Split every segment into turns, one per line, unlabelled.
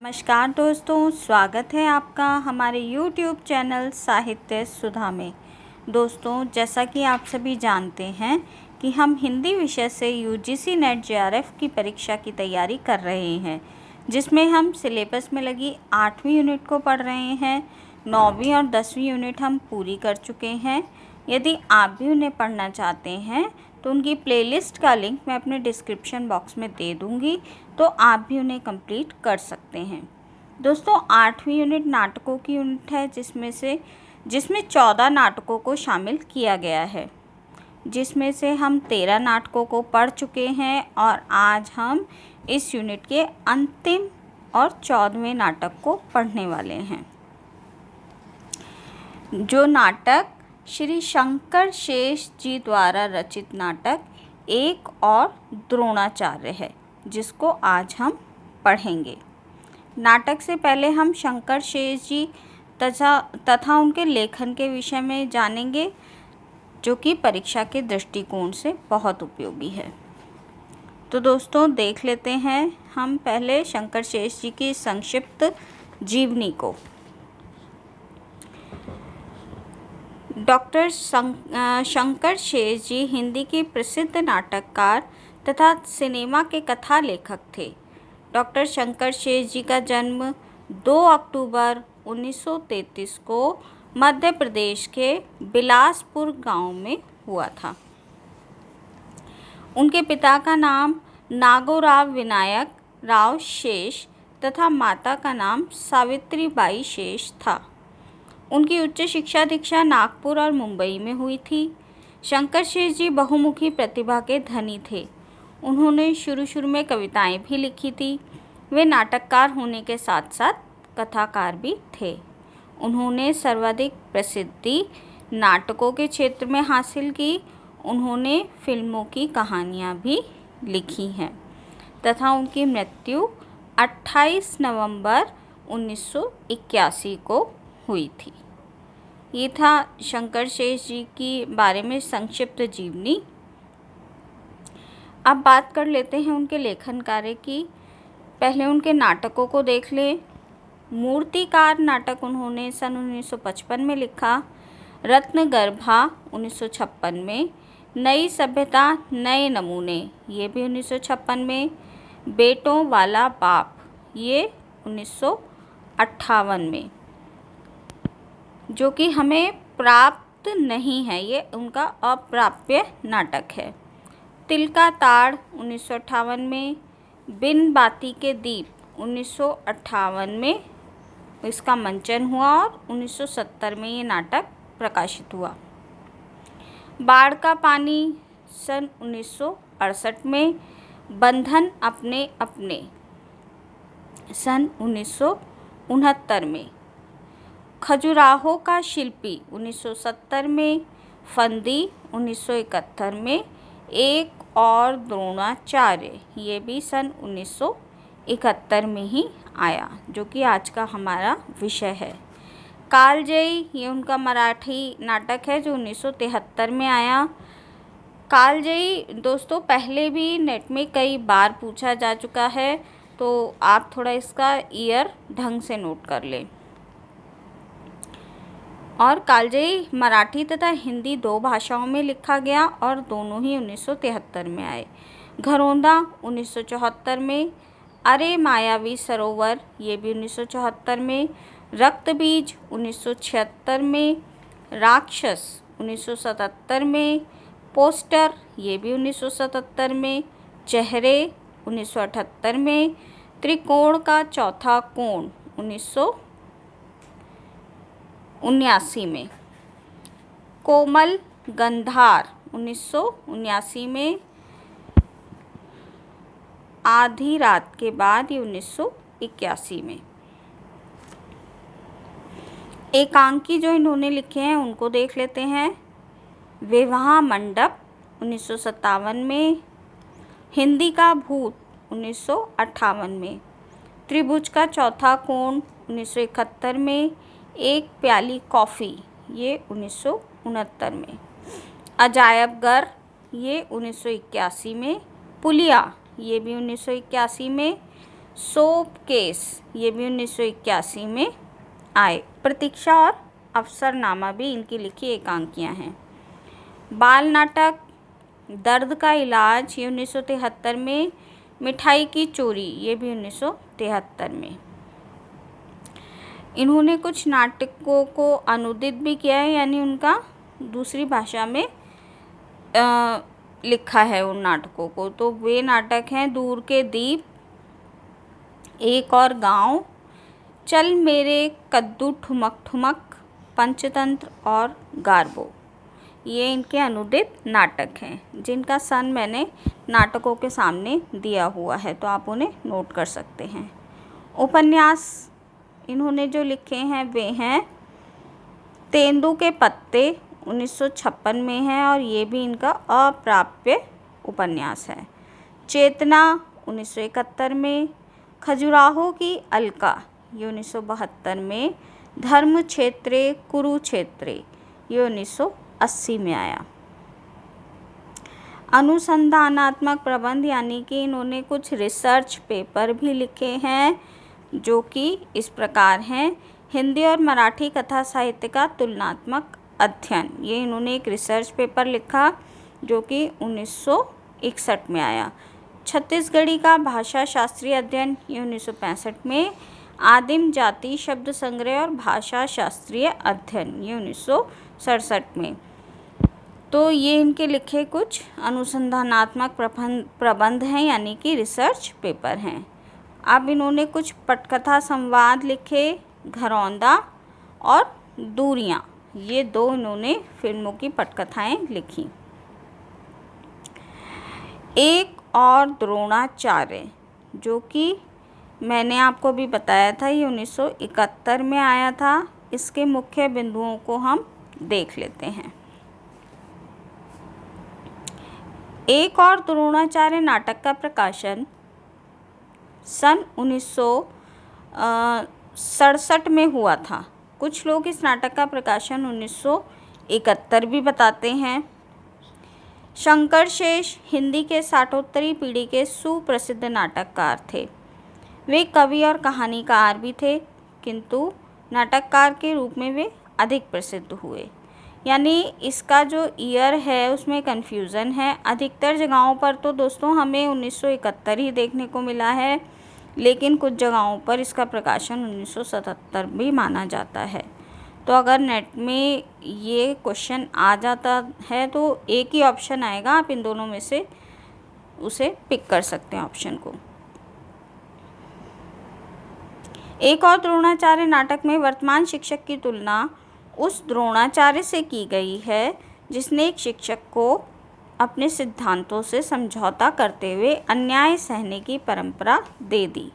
नमस्कार दोस्तों, स्वागत है आपका हमारे YouTube चैनल साहित्य सुधा में। दोस्तों, जैसा कि आप सभी जानते हैं कि हम हिंदी विषय से UGC नेट JRF की परीक्षा की तैयारी कर रहे हैं, जिसमें हम सिलेबस में लगी 8वीं यूनिट को पढ़ रहे हैं। 9वीं और 10वीं यूनिट हम पूरी कर चुके हैं। यदि आप भी उन्हें पढ़ना चाहते हैं तो उनकी प्लेलिस्ट का लिंक मैं अपने डिस्क्रिप्शन बॉक्स में दे दूँगी, तो आप भी उन्हें कंप्लीट कर सकते हैं। दोस्तों, 8वीं यूनिट नाटकों की यूनिट है, जिसमें 14 नाटकों को शामिल किया गया है, जिसमें से हम 13 नाटकों को पढ़ चुके हैं और आज हम इस यूनिट के अंतिम और 14वें नाटक को पढ़ने वाले हैं। जो नाटक श्री शंकर शेष जी द्वारा रचित नाटक एक और द्रोणाचार्य है, जिसको आज हम पढ़ेंगे। नाटक से पहले हम शंकर शेष जी तथा उनके लेखन के विषय में जानेंगे, जो कि परीक्षा के दृष्टिकोण से बहुत उपयोगी है। तो दोस्तों, देख लेते हैं हम पहले शंकर शेष जी की संक्षिप्त जीवनी को। डॉक्टर शंकर शेष जी हिंदी के प्रसिद्ध नाटककार तथा सिनेमा के कथा लेखक थे। डॉक्टर शंकर शेष जी का जन्म 2 अक्टूबर 1933 को मध्य प्रदेश के बिलासपुर गांव में हुआ था। उनके पिता का नाम नागोराव विनायक राव शेष तथा माता का नाम सावित्रीबाई शेष था। उनकी उच्च शिक्षा दीक्षा नागपुर और मुंबई में हुई थी। शंकर शेष जी बहुमुखी प्रतिभा के धनी थे। उन्होंने शुरू में कविताएं भी लिखी थी। वे नाटककार होने के साथ साथ कथाकार भी थे। उन्होंने सर्वाधिक प्रसिद्धि नाटकों के क्षेत्र में हासिल की। उन्होंने फिल्मों की कहानियां भी लिखी हैं तथा उनकी मृत्यु 28 नवंबर 1981 को हुई थी। ये था शंकर शेष जी की बारे में संक्षिप्त जीवनी। अब बात कर लेते हैं उनके लेखन कार्य की। पहले उनके नाटकों को देख लें। मूर्तिकार नाटक उन्होंने सन 1955 में लिखा। रत्नगर्भा 1956 में। नई सभ्यता नए नमूने, ये भी 1956 में। बेटों वाला बाप, ये 1958 में। जो कि हमें प्राप्त नहीं है, ये उनका अप्राप्य नाटक है। तिल का ताड़ 1958 में। बिन बाती के दीप 1958 में इसका मंचन हुआ और 1970 में ये नाटक प्रकाशित हुआ। बाढ़ का पानी सन 1968 में। बंधन अपने अपने सन 1969 में। खजुराहो का शिल्पी 1970 में। फंदी 1971 में। एक और द्रोणाचार्य, ये भी सन 1971 में ही आया, जो कि आज का हमारा विषय है। कालजयी, ये उनका मराठी नाटक है जो 1973 में आया। कालजयी दोस्तों पहले भी नेट में कई बार पूछा जा चुका है, तो आप थोड़ा इसका ईयर ढंग से नोट कर लें। और कालजयी मराठी तथा हिंदी 2 भाषाओं में लिखा गया और दोनों ही 1973 में आए। घरौंदा 1974 में। अरे मायावी सरोवर, ये भी 1974 में। रक्तबीज 1976 में। राक्षस 1977 में। पोस्टर, ये भी 1977 में। चेहरे 1978 में। त्रिकोण का चौथा कोण 1979 में। कोमल गंधार 1979 में। आधी रात के बाद, ये 1981 में। एकांकी जो इन्होंने लिखे हैं उनको देख लेते हैं। विवाह मंडप 1957 में। हिंदी का भूत 1958 में। त्रिभुज का चौथा कोण 1971 में। एक प्याली कॉफ़ी, ये 1969 में। अजायबघर, ये 1981 में। पुलिया, ये भी 1981 में। सोप केस, ये भी 1981 में आए। प्रतीक्षा और अवसरनामा भी इनकी लिखी एकांकियाँ हैं। बाल नाटक दर्द का इलाज, ये 1973 में। मिठाई की चोरी, ये भी 1973 में। इन्होंने कुछ नाटकों को अनुदित भी किया है, यानी उनका दूसरी भाषा में लिखा है उन नाटकों को। तो वे नाटक हैं दूर के दीप, एक और गांव, चल मेरे कद्दू ठुमक ठुमक, पंचतंत्र और गारबो। ये इनके अनुदित नाटक हैं, जिनका सन मैंने नाटकों के सामने दिया हुआ है, तो आप उन्हें नोट कर सकते हैं। उपन्यास इन्होंने जो लिखे हैं वे हैं तेंदू के पत्ते, 1956 में है, और ये भी इनका अप्राप्य उपन्यास है। चेतना, 1971 में। खजुराहो की अलका, ये 1972 में। धर्म क्षेत्रे कुरुक्षेत्रे, ये 1980 में आया। अनुसंधानात्मक प्रबंध, यानी कि इन्होंने कुछ रिसर्च पेपर भी लिखे हैं, जो कि इस प्रकार हैं। हिंदी और मराठी कथा साहित्य का तुलनात्मक अध्ययन, ये इन्होंने एक रिसर्च पेपर लिखा जो कि 1961 में आया। छत्तीसगढ़ी का भाषा शास्त्रीय अध्ययन, ये 1965 में। आदिम जाति शब्द संग्रह और भाषा शास्त्रीय अध्ययन, ये 1967 में। तो ये इनके लिखे कुछ अनुसंधानात्मक प्रबंध हैं, यानी कि रिसर्च पेपर हैं। अब इन्होंने कुछ पटकथा संवाद लिखे, घरौंदा और दूरियां, ये दो इन्होंने फिल्मों की पटकथाएं लिखी। एक और द्रोणाचार्य, जो कि मैंने आपको भी बताया था, ये 1971 में आया था। इसके मुख्य बिंदुओं को हम देख लेते हैं। एक और द्रोणाचार्य नाटक का प्रकाशन सन 1967 में हुआ था। कुछ लोग इस नाटक का प्रकाशन 1971 भी बताते हैं। शंकर शेष हिंदी के साठोत्तरी पीढ़ी के सुप्रसिद्ध नाटककार थे। वे कवि और कहानीकार भी थे, किंतु नाटककार के रूप में वे अधिक प्रसिद्ध हुए। यानी इसका जो ईयर है उसमें कन्फ्यूज़न है। अधिकतर जगहों पर तो दोस्तों हमें 1971 ही देखने को मिला है, लेकिन कुछ जगहों पर इसका प्रकाशन 1977 भी माना जाता है। तो अगर नेट में ये क्वेश्चन आ जाता है तो एक ही ऑप्शन आएगा, आप इन दोनों में से उसे पिक कर सकते हैं ऑप्शन को। एक और द्रोणाचार्य नाटक में वर्तमान शिक्षक की तुलना उस द्रोणाचार्य से की गई है जिसने एक शिक्षक को अपने सिद्धांतों से समझौता करते हुए अन्याय सहने की परंपरा दे दी।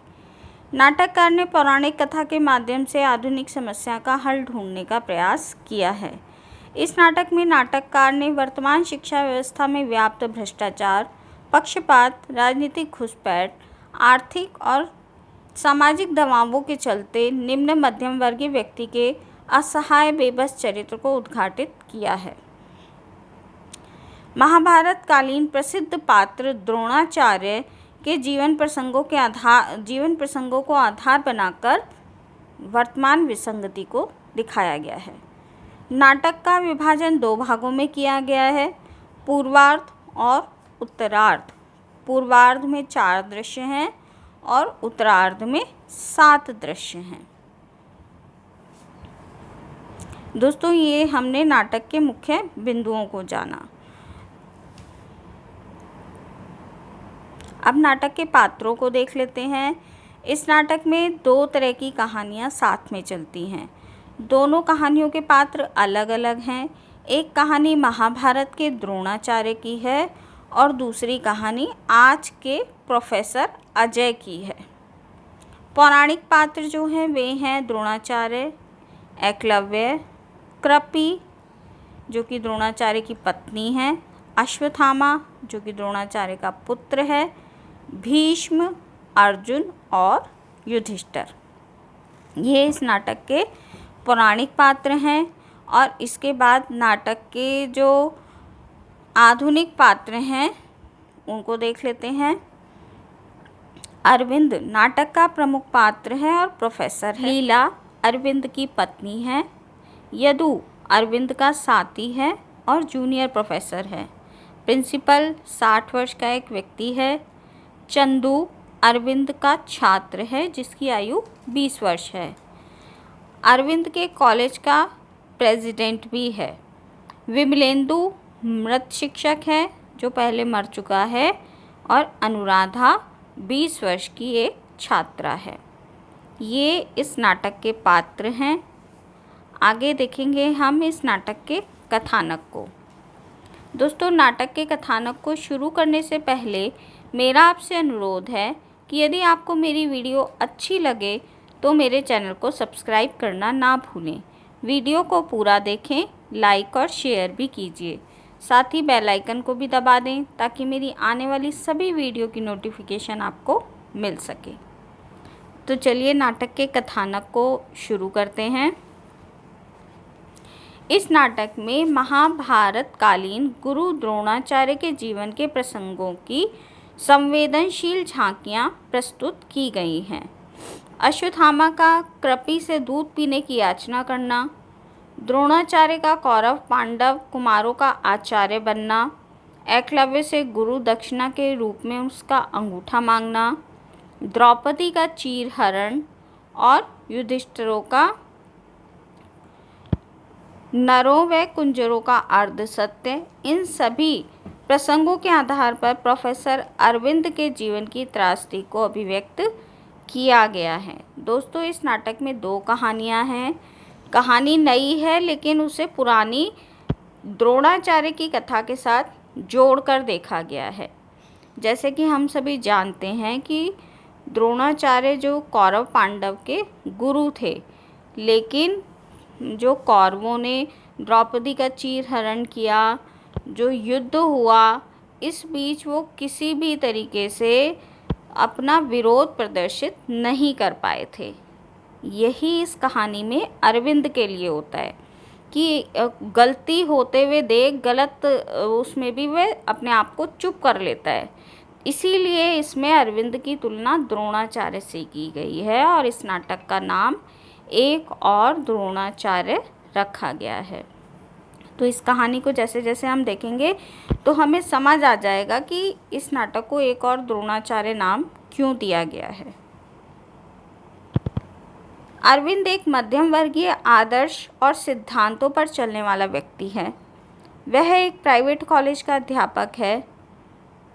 नाटककार ने पौराणिक कथा के माध्यम से आधुनिक समस्या का हल ढूंढने का प्रयास किया है। इस नाटक में नाटककार ने वर्तमान शिक्षा व्यवस्था में व्याप्त भ्रष्टाचार, पक्षपात, राजनीतिक घुसपैठ, आर्थिक और सामाजिक दबावों के चलते निम्न मध्यम वर्गीय व्यक्ति के असहाय बेबस चरित्र को उद्घाटित किया है। महाभारत कालीन प्रसिद्ध पात्र द्रोणाचार्य के जीवन प्रसंगों को आधार बनाकर वर्तमान विसंगति को दिखाया गया है। नाटक का विभाजन दो भागों में किया गया है, पूर्वार्ध और उत्तरार्ध। पूर्वार्ध में 4 दृश्य हैं और उत्तरार्ध में 7 दृश्य हैं। दोस्तों ये हमने नाटक के मुख्य बिंदुओं को जाना। अब नाटक के पात्रों को देख लेते हैं। इस नाटक में 2 तरह की कहानियाँ साथ में चलती हैं। दोनों कहानियों के पात्र अलग अलग हैं। एक कहानी महाभारत के द्रोणाचार्य की है और दूसरी कहानी आज के प्रोफेसर अजय की है। पौराणिक पात्र जो हैं वे हैं द्रोणाचार्य, एकलव्य, कृपि जो कि द्रोणाचार्य की पत्नी है, अश्वत्थामा जो कि द्रोणाचार्य का पुत्र है, भीष्म, अर्जुन और युधिष्ठिर। ये इस नाटक के पौराणिक पात्र हैं। और इसके बाद नाटक के जो आधुनिक पात्र हैं उनको देख लेते हैं। अरविंद नाटक का प्रमुख पात्र है और प्रोफेसर है। लीला अरविंद की पत्नी है। यदु अरविंद का साथी है और जूनियर प्रोफेसर है। प्रिंसिपल 60 वर्ष का एक व्यक्ति है। चंदू अरविंद का छात्र है जिसकी आयु 20 वर्ष है। अरविंद के कॉलेज का प्रेसिडेंट भी है। विमलेंदु मृत शिक्षक है जो पहले मर चुका है और अनुराधा 20 वर्ष की एक छात्रा है। ये इस नाटक के पात्र हैं। आगे देखेंगे हम इस नाटक के कथानक को। दोस्तों, नाटक के कथानक को शुरू करने से पहले मेरा आपसे अनुरोध है कि यदि आपको मेरी वीडियो अच्छी लगे तो मेरे चैनल को सब्सक्राइब करना ना भूलें। वीडियो को पूरा देखें, लाइक और शेयर भी कीजिए। साथ ही बेल आइकन को भी दबा दें ताकि मेरी आने वाली सभी वीडियो की नोटिफिकेशन आपको मिल सके। तो चलिए नाटक के कथानक को शुरू करते हैं। इस नाटक में महाभारत कालीन गुरु द्रोणाचार्य के जीवन के प्रसंगों की संवेदनशील झांकियाँ प्रस्तुत की गई हैं। अश्वत्थामा का कृपि से दूध पीने की याचना करना, द्रोणाचार्य का कौरव पांडव कुमारों का आचार्य बनना, एकलव्य से गुरु दक्षिणा के रूप में उसका अंगूठा मांगना, द्रौपदी का चीरहरण और युधिष्ठिरों का नरों व कुंजरों का अर्ध सत्य, इन सभी प्रसंगों के आधार पर प्रोफेसर अरविंद के जीवन की त्रासदी को अभिव्यक्त किया गया है। दोस्तों, इस नाटक में 2 कहानियाँ हैं। कहानी नई है लेकिन उसे पुरानी द्रोणाचार्य की कथा के साथ जोड़कर देखा गया है। जैसे कि हम सभी जानते हैं कि द्रोणाचार्य जो कौरव पांडव के गुरु थे, लेकिन जो कौरवों ने द्रौपदी का चीरहरण किया, जो युद्ध हुआ, इस बीच वो किसी भी तरीके से अपना विरोध प्रदर्शित नहीं कर पाए थे। यही इस कहानी में अरविंद के लिए होता है कि गलती होते हुए देख गलत उसमें भी वह अपने आप को चुप कर लेता है। इसीलिए इसमें अरविंद की तुलना द्रोणाचार्य से की गई है और इस नाटक का नाम एक और द्रोणाचार्य रखा गया है। तो इस कहानी को जैसे जैसे हम देखेंगे तो हमें समझ आ जाएगा कि इस नाटक को एक और द्रोणाचार्य नाम क्यों दिया गया है। अरविंद एक मध्यम वर्गीय आदर्श और सिद्धांतों पर चलने वाला व्यक्ति है। वह एक प्राइवेट कॉलेज का अध्यापक है।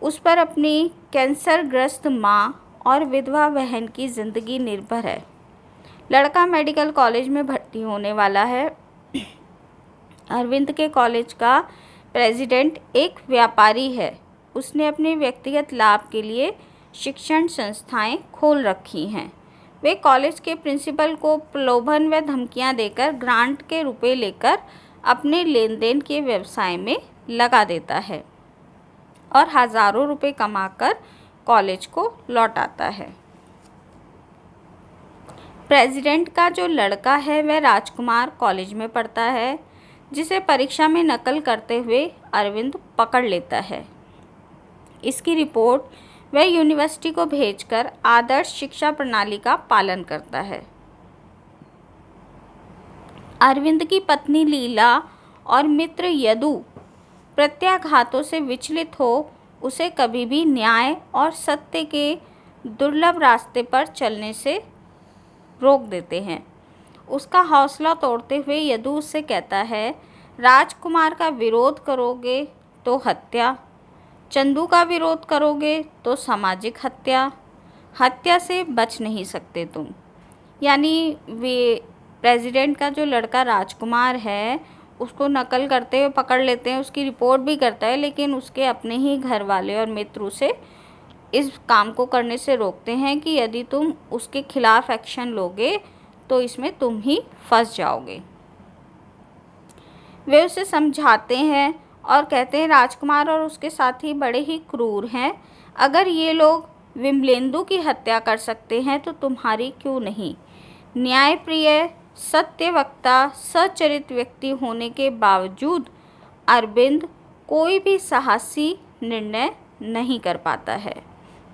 उस पर अपनी कैंसरग्रस्त माँ और विधवा बहन की ज़िंदगी निर्भर है। लड़का मेडिकल कॉलेज में भर्ती होने वाला है। अरविंद के कॉलेज का प्रेसिडेंट एक व्यापारी है। उसने अपने व्यक्तिगत लाभ के लिए शिक्षण संस्थाएं खोल रखी हैं। वे कॉलेज के प्रिंसिपल को प्रलोभन व धमकियां देकर ग्रांट के रुपए लेकर अपने लेन देन के व्यवसाय में लगा देता है और हज़ारों रुपए कमाकर कॉलेज को लौटाता है। प्रेसिडेंट का जो लड़का है वह राजकुमार कॉलेज में पढ़ता है, जिसे परीक्षा में नकल करते हुए अरविंद पकड़ लेता है। इसकी रिपोर्ट वह यूनिवर्सिटी को भेजकर आदर्श शिक्षा प्रणाली का पालन करता है। अरविंद की पत्नी लीला और मित्र यदु प्रत्याघातों से विचलित हो उसे कभी भी न्याय और सत्य के दुर्लभ रास्ते पर चलने से रोक देते हैं। उसका हौसला तोड़ते हुए यदु उससे कहता है, राजकुमार का विरोध करोगे तो हत्या, चंदू का विरोध करोगे तो सामाजिक हत्या, हत्या से बच नहीं सकते तुम। यानी वे प्रेसिडेंट का जो लड़का राजकुमार है उसको नकल करते हुए पकड़ लेते हैं, उसकी रिपोर्ट भी करता है, लेकिन उसके अपने ही घर वाले और मित्र उसे इस काम को करने से रोकते हैं कि यदि तुम उसके खिलाफ एक्शन लोगे तो इसमें तुम ही फंस जाओगे। वे उसे समझाते हैं और कहते हैं राजकुमार और उसके साथी बड़े ही क्रूर हैं। अगर ये लोग विमलेंदु की हत्या कर सकते हैं तो तुम्हारी क्यों नहीं। न्यायप्रिय, सत्यवक्ता, सचरित व्यक्ति होने के बावजूद अरविंद कोई भी साहसी निर्णय नहीं कर पाता है,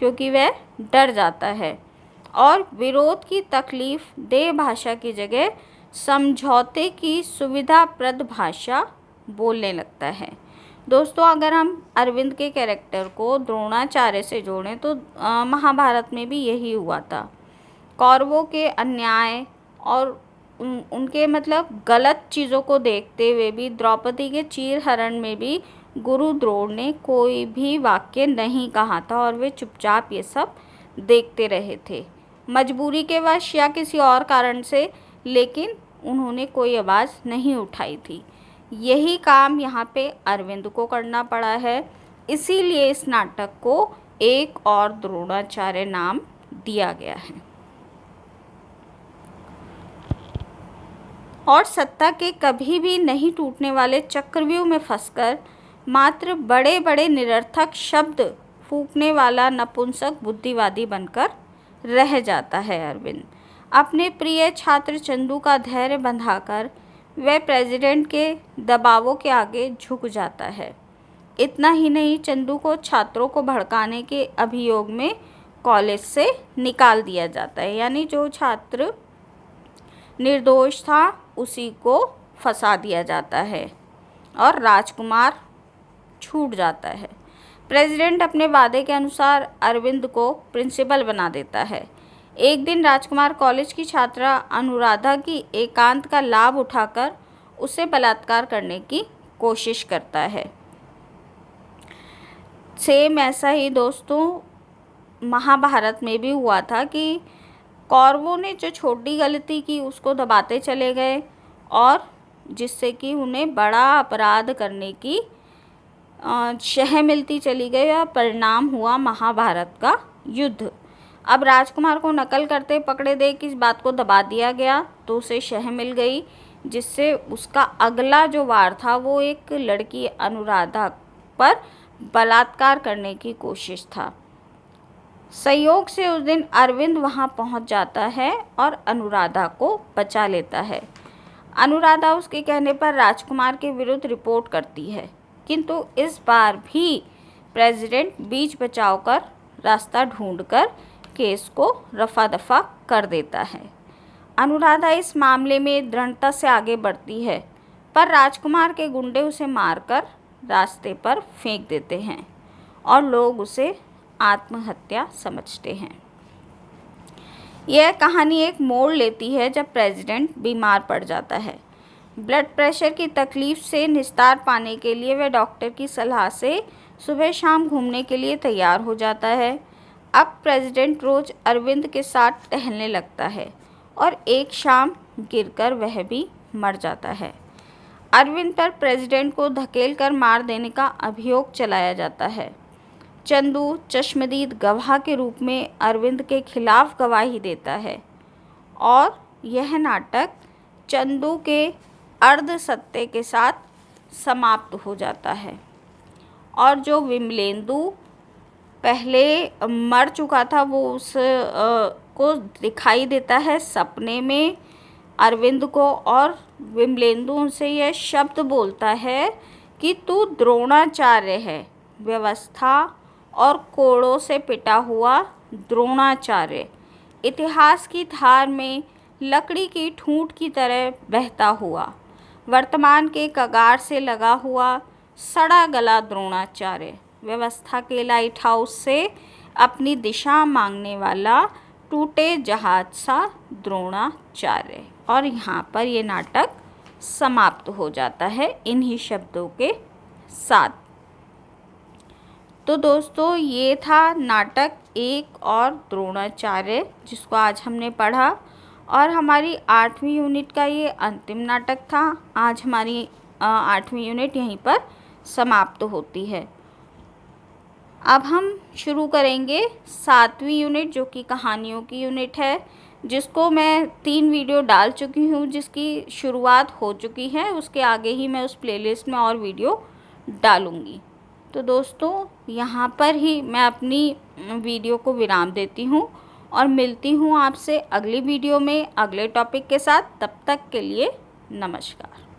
क्योंकि वह डर जाता है और विरोध की तकलीफ देह भाषा की जगह समझौते की सुविधाप्रद भाषा बोलने लगता है। दोस्तों, अगर हम अरविंद के कैरेक्टर को द्रोणाचार्य से जोड़ें तो महाभारत में भी यही हुआ था। कौरवों के अन्याय और उनके मतलब गलत चीज़ों को देखते हुए भी द्रौपदी के चीरहरण में भी गुरु द्रोण ने कोई भी वाक्य नहीं कहा था और वे चुपचाप ये सब देखते रहे थे, मजबूरी के वश या किसी और कारण से, लेकिन उन्होंने कोई आवाज़ नहीं उठाई थी। यही काम यहाँ पे अरविंद को करना पड़ा है, इसीलिए इस नाटक को एक और द्रोणाचार्य नाम दिया गया है। और सत्ता के कभी भी नहीं टूटने वाले चक्रव्यूह में फंसकर मात्र बड़े बड़े निरर्थक शब्द फूंकने वाला नपुंसक बुद्धिवादी बनकर रह जाता है अरविंद। अपने प्रिय छात्र चंदू का धैर्य बंधाकर वह प्रेसिडेंट के दबावों के आगे झुक जाता है। इतना ही नहीं, चंदू को छात्रों को भड़काने के अभियोग में कॉलेज से निकाल दिया जाता है, यानी जो छात्र निर्दोष था उसी को फंसा दिया जाता है और राजकुमार छूट जाता है। प्रेसिडेंट अपने वादे के अनुसार अरविंद को प्रिंसिपल बना देता है। एक दिन राजकुमार कॉलेज की छात्रा अनुराधा की एकांत का लाभ उठाकर उसे बलात्कार करने की कोशिश करता है। सेम ऐसा ही दोस्तों महाभारत में भी हुआ था कि कौरवों ने जो छोटी गलती की उसको दबाते चले गए और जिससे कि उन्हें बड़ा अपराध करने की शह मिलती चली गई और परिणाम हुआ महाभारत का युद्ध। अब राजकुमार को नकल करते पकड़े देख इस बात को दबा दिया गया तो उसे शह मिल गई, जिससे उसका अगला जो वार था वो एक लड़की अनुराधा पर बलात्कार करने की कोशिश था। संयोग से उस दिन अरविंद वहां पहुंच जाता है और अनुराधा को बचा लेता है। अनुराधा उसके कहने पर राजकुमार के विरुद्ध रिपोर्ट करती है, किंतु इस बार भी प्रेसिडेंट बीच बचाव कर रास्ता ढूंढकर केस को रफा दफा कर देता है। अनुराधा इस मामले में दृढ़ता से आगे बढ़ती है, पर राजकुमार के गुंडे उसे मारकर रास्ते पर फेंक देते हैं और लोग उसे आत्महत्या समझते हैं। यह कहानी एक मोड़ लेती है जब प्रेसिडेंट बीमार पड़ जाता है। ब्लड प्रेशर की तकलीफ से निस्तार पाने के लिए वह डॉक्टर की सलाह से सुबह शाम घूमने के लिए तैयार हो जाता है। अब प्रेसिडेंट रोज अरविंद के साथ टहलने लगता है और एक शाम गिरकर वह भी मर जाता है। अरविंद पर प्रेसिडेंट को धकेल कर मार देने का अभियोग चलाया जाता है। चंदू चश्मदीद गवाह के रूप में अरविंद के खिलाफ गवाही देता है और यह नाटक चंदू के अर्ध सत्य के साथ समाप्त हो जाता है। और जो विमलेंदु पहले मर चुका था वो उस को दिखाई देता है सपने में अरविंद को, और विमलेंदु उनसे यह शब्द बोलता है कि तू द्रोणाचार्य है, व्यवस्था और कोड़ों से पिटा हुआ द्रोणाचार्य, इतिहास की धार में लकड़ी की ठूंठ की तरह बहता हुआ, वर्तमान के कगार से लगा हुआ सड़ा गला द्रोणाचार्य, व्यवस्था के लाइट हाउस से अपनी दिशा मांगने वाला टूटे जहाज सा द्रोणाचार्य। और यहाँ पर ये नाटक समाप्त हो जाता है इन्हीं शब्दों के साथ। तो दोस्तों ये था नाटक एक और द्रोणाचार्य जिसको आज हमने पढ़ा, और हमारी 8वीं यूनिट का ये अंतिम नाटक था। आज हमारी 8वीं यूनिट यहीं पर समाप्त होती है। अब हम शुरू करेंगे 7वीं यूनिट जो कि कहानियों की यूनिट है, जिसको मैं 3 वीडियो डाल चुकी हूँ, जिसकी शुरुआत हो चुकी है। उसके आगे ही मैं उस प्लेलिस्ट में और वीडियो डालूँगी। तो दोस्तों यहाँ पर ही मैं अपनी वीडियो को विराम देती हूँ और मिलती हूँ आपसे अगली वीडियो में अगले टॉपिक के साथ। तब तक के लिए नमस्कार।